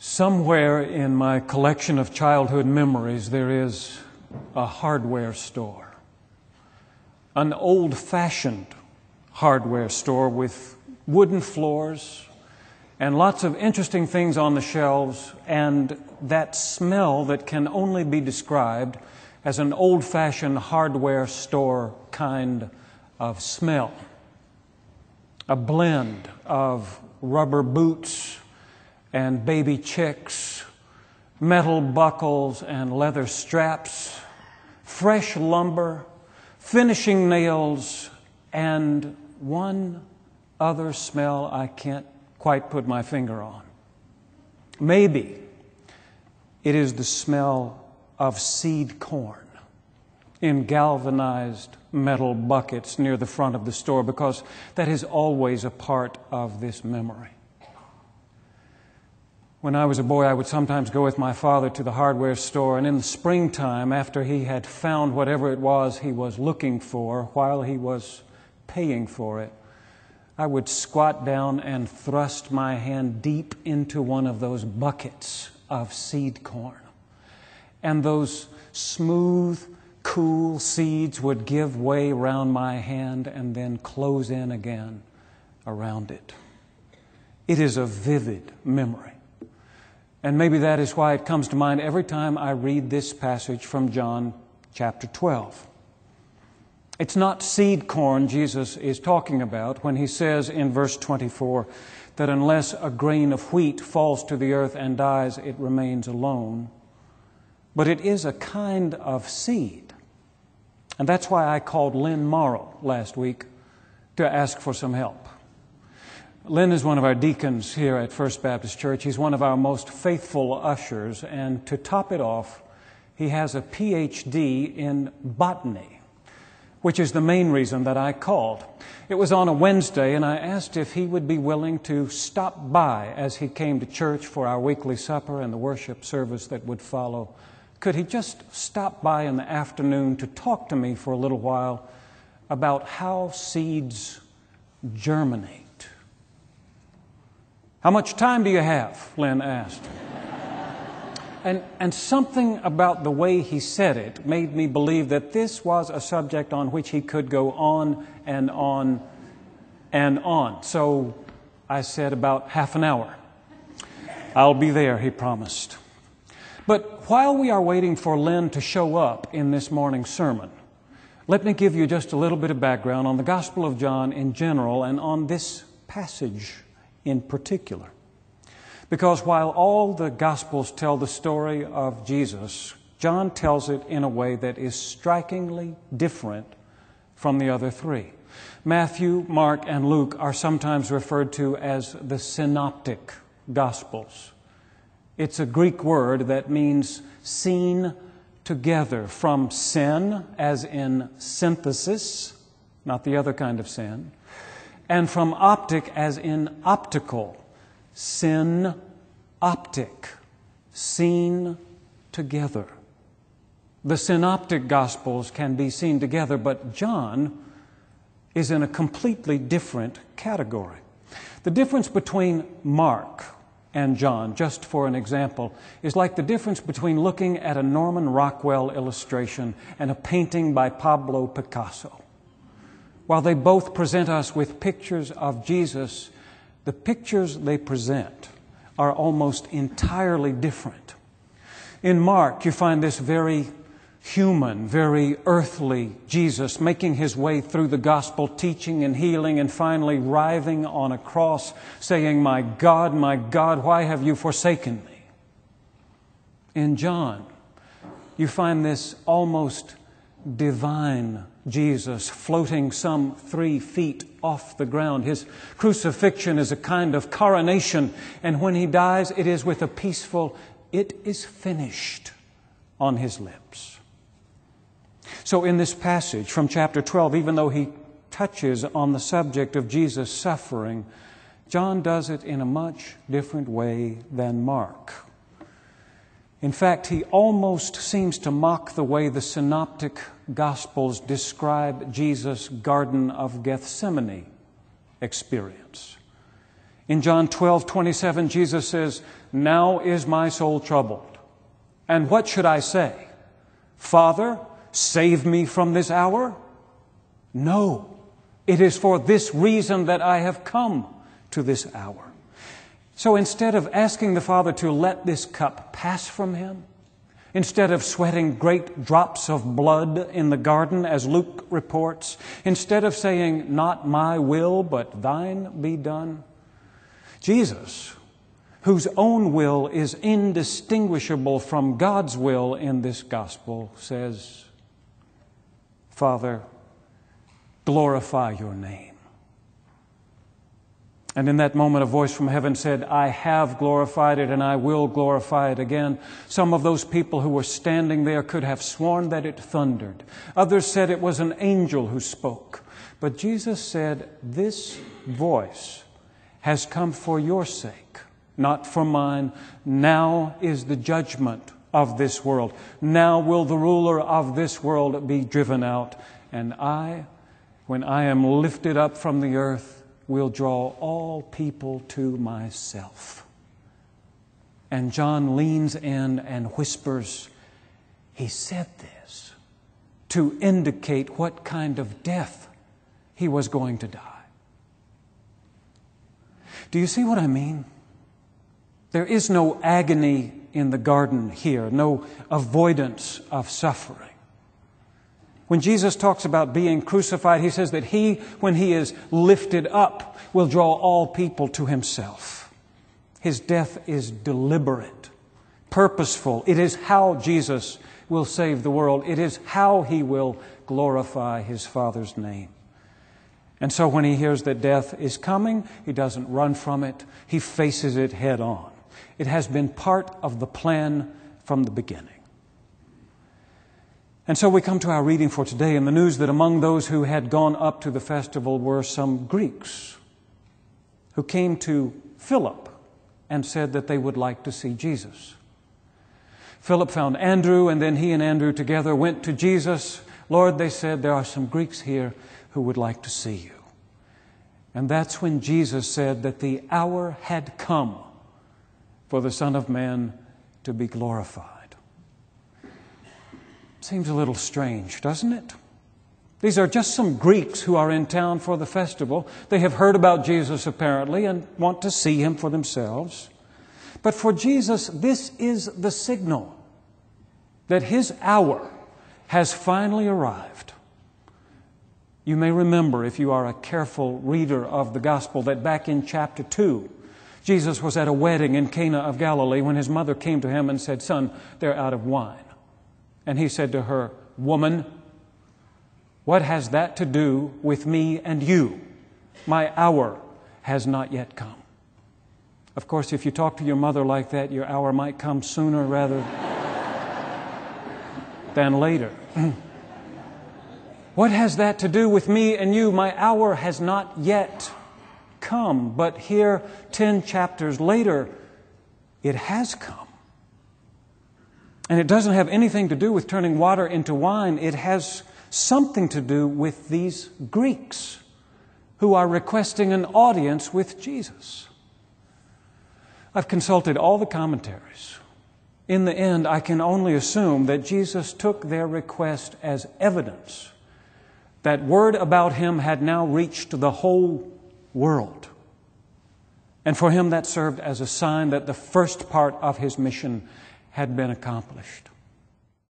Somewhere in my collection of childhood memories, there is a hardware store. An old-fashioned hardware store with wooden floors and lots of interesting things on the shelves, and that smell that can only be described as an old-fashioned hardware store kind of smell. A blend of rubber boots and baby chicks, metal buckles and leather straps, fresh lumber, finishing nails, and one other smell I can't quite put my finger on. Maybe it is the smell of seed corn in galvanized metal buckets near the front of the store, because that is always a part of this memory. When I was a boy, I would sometimes go with my father to the hardware store, and in the springtime, after he had found whatever it was he was looking for, while he was paying for it, I would squat down and thrust my hand deep into one of those buckets of seed corn. And those smooth, cool seeds would give way around my hand and then close in again around it. It is a vivid memory. And maybe that is why it comes to mind every time I read this passage from John chapter 12. It's not seed corn Jesus is talking about when he says in verse 24 that unless a grain of wheat falls to the earth and dies, it remains alone. But it is a kind of seed. And that's why I called Lynn Morrow last week to ask for some help. Lynn is one of our deacons here at First Baptist Church. He's one of our most faithful ushers, and to top it off, he has a PhD in botany, which is the main reason that I called. It was on a Wednesday, and I asked if he would be willing to stop by as he came to church for our weekly supper and the worship service that would follow. Could he just stop by in the afternoon to talk to me for a little while about how seeds germinate? How much time do you have? Lynn asked. And something about the way he said it made me believe that this was a subject on which he could go on and on and on. So I said about half an hour. I'll be there, he promised. But while we are waiting for Lynn to show up in this morning's sermon, let me give you just a little bit of background on the Gospel of John in general and on this passage in particular. Because while all the Gospels tell the story of Jesus, John tells it in a way that is strikingly different from the other three. Matthew, Mark, and Luke are sometimes referred to as the synoptic Gospels. It's a Greek word that means seen together, from syn, as in synthesis, not the other kind of sin, and from optic, as in optical, synoptic, seen together. The synoptic Gospels can be seen together, but John is in a completely different category. The difference between Mark and John, just for an example, is like the difference between looking at a Norman Rockwell illustration and a painting by Pablo Picasso. While they both present us with pictures of Jesus, the pictures they present are almost entirely different. In Mark, you find this very human, very earthly Jesus making his way through the gospel, teaching and healing, and finally writhing on a cross, saying, my God, why have you forsaken me?" In John, you find this almost divine Jesus floating some 3 feet off the ground. His crucifixion is a kind of coronation, and when he dies, it is with a peaceful, "It is finished," on his lips. So in this passage from chapter 12, even though he touches on the subject of Jesus' suffering, John does it in a much different way than Mark. In fact, he almost seems to mock the way the synoptic Gospels describe Jesus' Garden of Gethsemane experience. In John 12:27, Jesus says, "Now is my soul troubled. And what should I say? Father, save me from this hour? No, it is for this reason that I have come to this hour." So instead of asking the Father to let this cup pass from him, instead of sweating great drops of blood in the garden, as Luke reports, instead of saying, "Not my will, but thine be done," Jesus, whose own will is indistinguishable from God's will in this gospel, says, "Father, glorify your name." And in that moment, a voice from heaven said, "I have glorified it, and I will glorify it again." Some of those people who were standing there could have sworn that it thundered. Others said it was an angel who spoke. But Jesus said, "This voice has come for your sake, not for mine. Now is the judgment of this world. Now will the ruler of this world be driven out. And I, when I am lifted up from the earth, will draw all people to myself." And John leans in and whispers, he said this to indicate what kind of death he was going to die. Do you see what I mean? There is no agony in the garden here, no avoidance of suffering. When Jesus talks about being crucified, he says that he, when he is lifted up, will draw all people to himself. His death is deliberate, purposeful. It is how Jesus will save the world. It is how he will glorify his Father's name. And so when he hears that death is coming, he doesn't run from it. He faces it head on. It has been part of the plan from the beginning. And so we come to our reading for today, and the news that among those who had gone up to the festival were some Greeks who came to Philip and said that they would like to see Jesus. Philip found Andrew, and then he and Andrew together went to Jesus. "Lord," they said, "there are some Greeks here who would like to see you." And that's when Jesus said that the hour had come for the Son of Man to be glorified. Seems a little strange, doesn't it? These are just some Greeks who are in town for the festival. They have heard about Jesus apparently and want to see him for themselves. But for Jesus, this is the signal that his hour has finally arrived. You may remember, if you are a careful reader of the gospel, that back in chapter 2, Jesus was at a wedding in Cana of Galilee when his mother came to him and said, "Son, they're out of wine." And he said to her, "Woman, what has that to do with me and you? My hour has not yet come." Of course, if you talk to your mother like that, your hour might come sooner rather than later. What has that to do with me and you? My hour has not yet come. But here, 10 chapters later, it has come. And it doesn't have anything to do with turning water into wine. It has something to do with these Greeks who are requesting an audience with Jesus. I've consulted all the commentaries. In the end, I can only assume that Jesus took their request as evidence that word about him had now reached the whole world. And for him that served as a sign that the first part of his mission had been accomplished.